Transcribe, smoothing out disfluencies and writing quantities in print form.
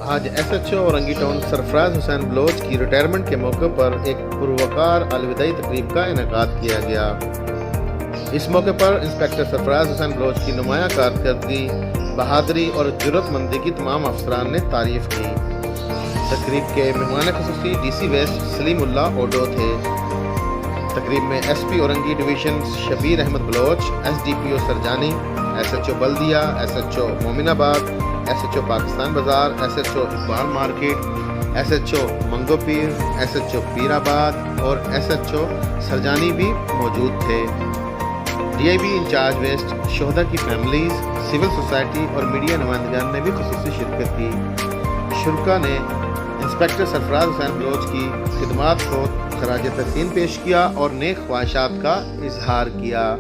آج S H O Orangi Town Sarfaraz Hussain Baloch کی retirement کے موقع پر ایک پروقار الوداعی تقریب کا انعقاد کیا گیا۔ اس موقع پر انسپکٹر سرفراز حسین بلوچ کی نمایاں کارکردگی، بہادری اور جرأت مندی کی تمام افسران نے تعریف کی۔ تقریب کے مہمان خصوصی D C West Saleem Ullah Odho تھے۔ تقریب میں S P Orangi Division Shabbir Ahmed Baloch, S D P O Surjani, S H O Baldia, S H او مومن آباد، ایس ایچ او پاکستان بازار، S H O Iqbal market, S H O Mangho Pir, S H او پیر آباد اور ایس ایچ او سرجانی بھی موجود تھے۔ D I B in charge west, شہداء کی فیملیز، سول سوسائٹی اور میڈیا نمائندگان نے بھی خصوصی شرکت کی۔ شرکاء نے انسپکٹر سرفراز حسین بلوچ کی خدمات کو خراج تحسین پیش کیا اور نیک خواہشات کا اظہار کیا۔